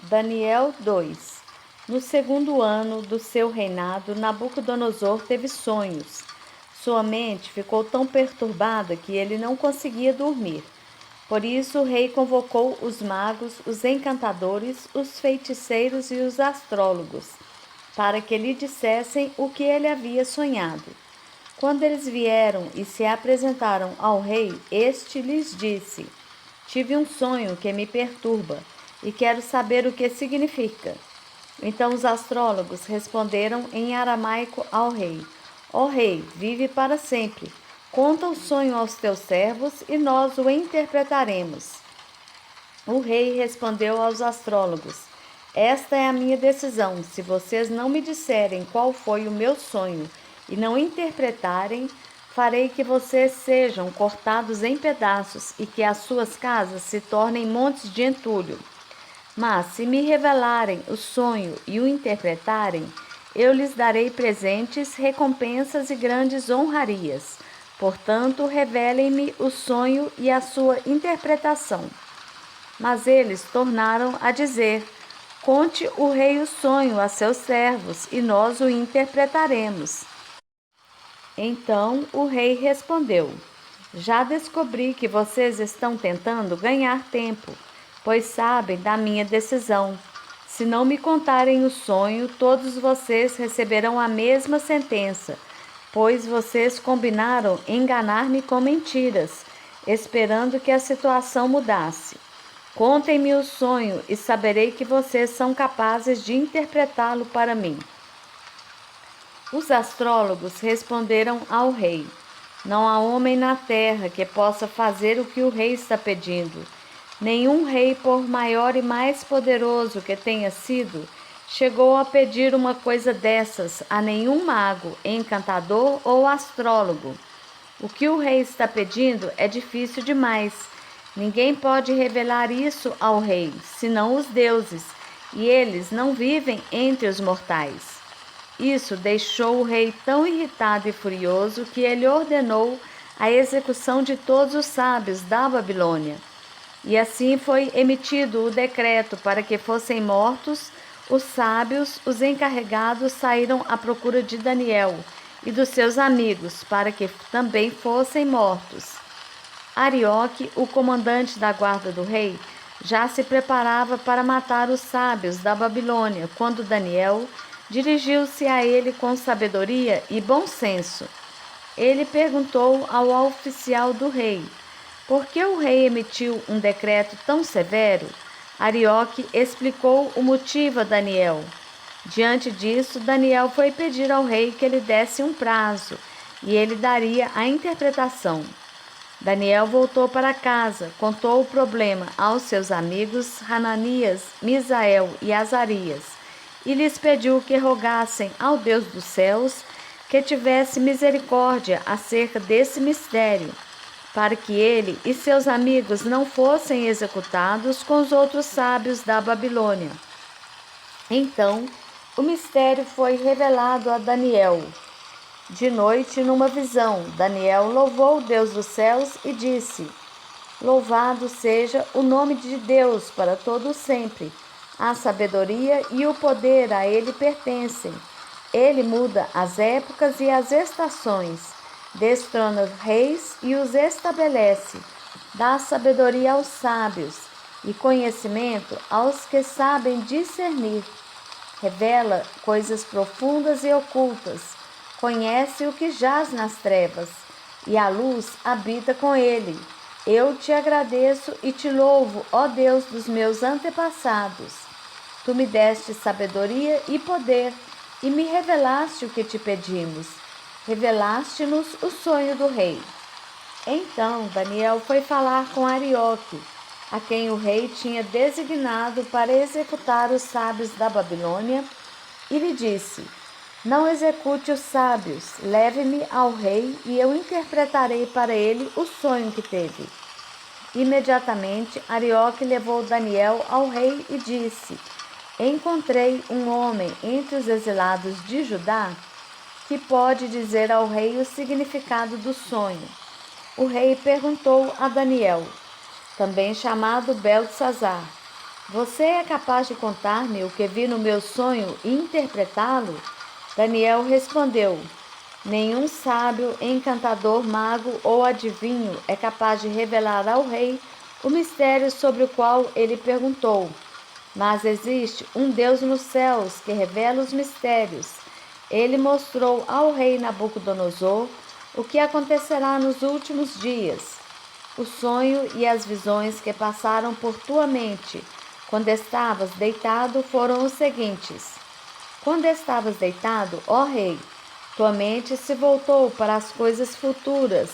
Daniel 2. No segundo ano do seu reinado, Nabucodonosor teve sonhos. Sua mente ficou tão perturbada que ele não conseguia dormir. Por isso o rei convocou os magos, os encantadores, os feiticeiros e os astrólogos, para que lhe dissessem o que ele havia sonhado. Quando eles vieram e se apresentaram ao rei, este lhes disse: Tive um sonho que me perturba e quero saber o que significa. Então os astrólogos responderam em aramaico ao rei: Ó rei, vive para sempre. Conta o sonho aos teus servos e nós o interpretaremos. O rei respondeu aos astrólogos: Esta é a minha decisão. Se vocês não me disserem qual foi o meu sonho e não interpretarem, farei que vocês sejam cortados em pedaços e que as suas casas se tornem montes de entulho. Mas se me revelarem o sonho e o interpretarem, eu lhes darei presentes, recompensas e grandes honrarias. Portanto, revelem-me o sonho e a sua interpretação. Mas eles tornaram a dizer: Conte o rei o sonho a seus servos, e nós o interpretaremos. Então o rei respondeu: Já descobri que vocês estão tentando ganhar tempo, pois sabem da minha decisão. Se não me contarem o sonho, todos vocês receberão a mesma sentença, pois vocês combinaram enganar-me com mentiras, esperando que a situação mudasse. Contem-me o sonho e saberei que vocês são capazes de interpretá-lo para mim. Os astrólogos responderam ao rei: Não há homem na terra que possa fazer o que o rei está pedindo. Nenhum rei, por maior e mais poderoso que tenha sido, chegou a pedir uma coisa dessas a nenhum mago, encantador ou astrólogo. O que o rei está pedindo é difícil demais. Ninguém pode revelar isso ao rei, senão os deuses, e eles não vivem entre os mortais. Isso deixou o rei tão irritado e furioso que ele ordenou a execução de todos os sábios da Babilônia. E assim foi emitido o decreto para que fossem mortos os sábios. Os encarregados saíram à procura de Daniel e dos seus amigos para que também fossem mortos. Arioque, o comandante da guarda do rei, já se preparava para matar os sábios da Babilônia quando Daniel dirigiu-se a ele com sabedoria e bom senso. Ele perguntou ao oficial do rei: Por que o rei emitiu um decreto tão severo? Arioque explicou o motivo a Daniel. Diante disso, Daniel foi pedir ao rei que lhe desse um prazo, e ele daria a interpretação. Daniel voltou para casa, contou o problema aos seus amigos Hananias, Misael e Azarias, e lhes pediu que rogassem ao Deus dos céus que tivesse misericórdia acerca desse mistério, para que ele e seus amigos não fossem executados com os outros sábios da Babilônia. Então, o mistério foi revelado a Daniel. De noite, numa visão, Daniel louvou o Deus dos céus e disse: Louvado seja o nome de Deus para todo sempre. A sabedoria e o poder a ele pertencem. Ele muda as épocas e as estações, destrona os reis e os estabelece, dá sabedoria aos sábios e conhecimento aos que sabem discernir. Revela coisas profundas e ocultas, conhece o que jaz nas trevas, e a luz habita com ele. Eu te agradeço e te louvo, ó Deus dos meus antepassados. Tu me deste sabedoria e poder, e me revelaste o que te pedimos. Revelaste-nos o sonho do rei. Então Daniel foi falar com Arioque, a quem o rei tinha designado para executar os sábios da Babilônia, e lhe disse: Não execute os sábios, leve-me ao rei e eu interpretarei para ele o sonho que teve. Imediatamente Arioque levou Daniel ao rei e disse: Encontrei um homem entre os exilados de Judá que pode dizer ao rei o significado do sonho. O rei perguntou a Daniel, também chamado Beltesazar: Você é capaz de contar-me o que vi no meu sonho e interpretá-lo? Daniel respondeu: Nenhum sábio, encantador, mago ou adivinho é capaz de revelar ao rei o mistério sobre o qual ele perguntou. Mas existe um Deus nos céus que revela os mistérios. Ele mostrou ao rei Nabucodonosor o que acontecerá nos últimos dias. O sonho e as visões que passaram por tua mente quando estavas deitado foram os seguintes. Quando estavas deitado, ó rei, tua mente se voltou para as coisas futuras,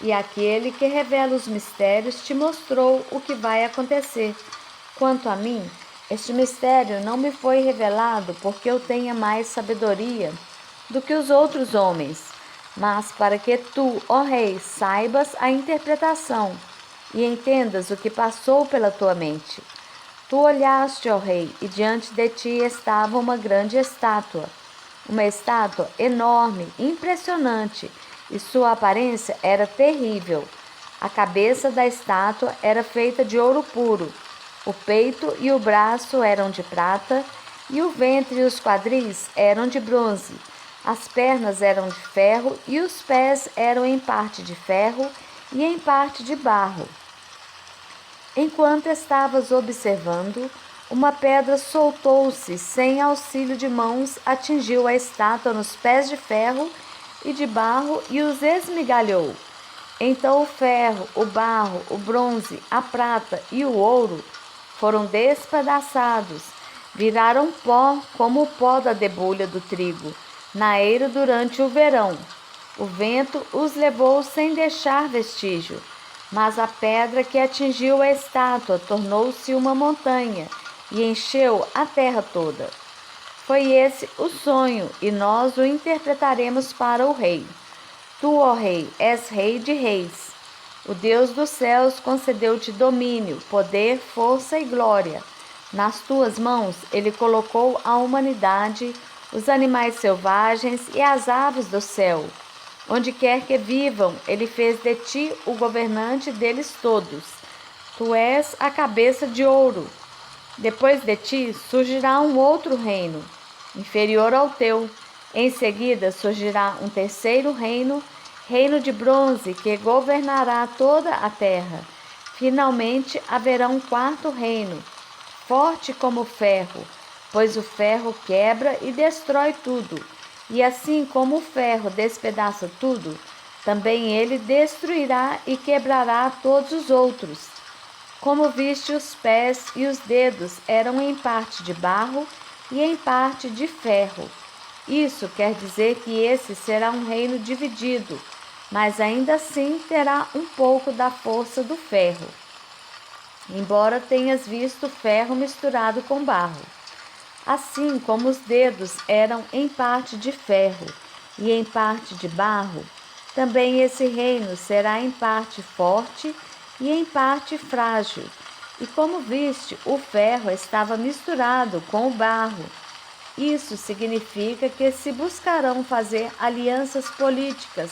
e aquele que revela os mistérios te mostrou o que vai acontecer. Quanto a mim, este mistério não me foi revelado porque eu tenha mais sabedoria do que os outros homens, mas para que tu, ó rei, saibas a interpretação e entendas o que passou pela tua mente. Tu olhaste, ó rei, e diante de ti estava uma grande estátua, uma estátua enorme, impressionante, e sua aparência era terrível. A cabeça da estátua era feita de ouro puro, o peito e o braço eram de prata, e o ventre e os quadris eram de bronze. As pernas eram de ferro, e os pés eram em parte de ferro e em parte de barro. Enquanto estavas observando, uma pedra soltou-se sem auxílio de mãos, atingiu a estátua nos pés de ferro e de barro e os esmigalhou. Então o ferro, o barro, o bronze, a prata e o ouro foram despedaçados, viraram pó como o pó da debulha do trigo, na eira durante o verão. O vento os levou sem deixar vestígio. Mas a pedra que atingiu a estátua tornou-se uma montanha e encheu a terra toda. Foi esse o sonho, e nós o interpretaremos para o rei. Tu, ó rei, és rei de reis. O Deus dos céus concedeu-te domínio, poder, força e glória. Nas tuas mãos ele colocou a humanidade, os animais selvagens e as aves do céu. Onde quer que vivam, ele fez de ti o governante deles todos. Tu és a cabeça de ouro. Depois de ti surgirá um outro reino, inferior ao teu. Em seguida surgirá um terceiro reino, reino de bronze, que governará toda a terra. Finalmente haverá um quarto reino, forte como o ferro, pois o ferro quebra e destrói tudo. E assim como o ferro despedaça tudo, também ele destruirá e quebrará todos os outros. Como viste, os pés e os dedos eram em parte de barro e em parte de ferro. Isso quer dizer que esse será um reino dividido, mas ainda assim terá um pouco da força do ferro, embora tenhas visto ferro misturado com barro. Assim como os dedos eram em parte de ferro e em parte de barro, também esse reino será em parte forte e em parte frágil. E como viste, o ferro estava misturado com o barro. Isso significa que se buscarão fazer alianças políticas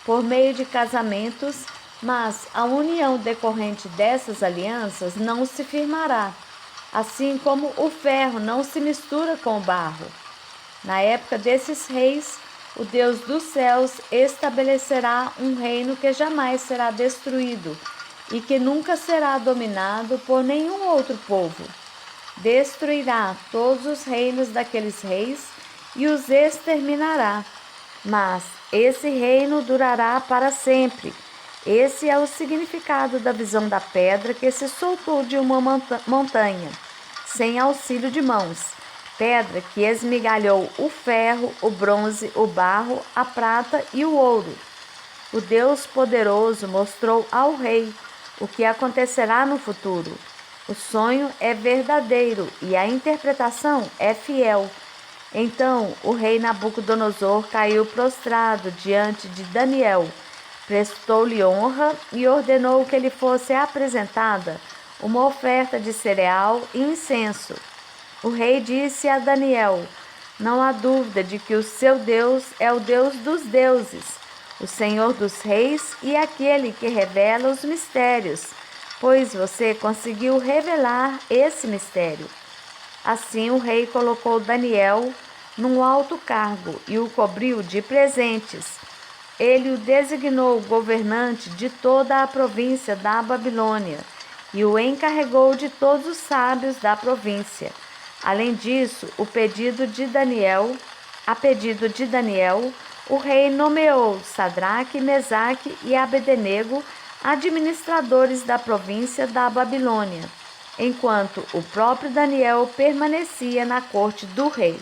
por meio de casamentos, mas a união decorrente dessas alianças não se firmará. Assim como o ferro não se mistura com o barro. Na época desses reis, o Deus dos céus estabelecerá um reino que jamais será destruído e que nunca será dominado por nenhum outro povo. Destruirá todos os reinos daqueles reis e os exterminará. Mas esse reino durará para sempre. Esse é o significado da visão da pedra que se soltou de uma montanha, sem auxílio de mãos. Pedra que esmigalhou o ferro, o bronze, o barro, a prata e o ouro. O Deus poderoso mostrou ao rei o que acontecerá no futuro. O sonho é verdadeiro e a interpretação é fiel. Então o rei Nabucodonosor caiu prostrado diante de Daniel, prestou-lhe honra e ordenou que lhe fosse apresentada uma oferta de cereal e incenso. O rei disse a Daniel: Não há dúvida de que o seu Deus é o Deus dos deuses, o Senhor dos reis e aquele que revela os mistérios. pois você conseguiu revelar esse mistério. Assim, o rei colocou Daniel num alto cargo e o cobriu de presentes. Ele o designou governante de toda a província da Babilônia e o encarregou de todos os sábios da província. Além disso, a pedido de Daniel, o rei nomeou Sadraque, Mesaque e Abednego administradores da província da Babilônia, enquanto o próprio Daniel permanecia na corte do rei.